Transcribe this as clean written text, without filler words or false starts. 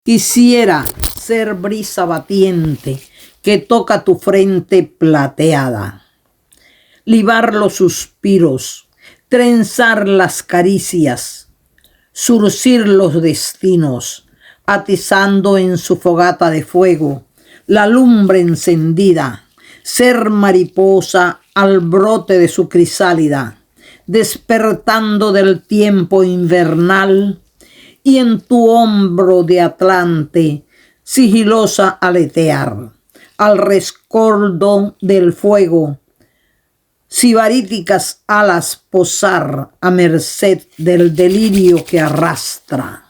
Quisiera ser brisa batiente que toca tu frente plateada, libar los suspiros, trenzar las caricias, surcir los destinos, atizando en su fogata de fuego la lumbre encendida, ser mariposa al brote de su crisálida, despertando del tiempo invernal, y en tu hombro de Atlante sigilosa aletear, al rescoldo del fuego, sibaríticas alas posar a merced del delirio que arrastra.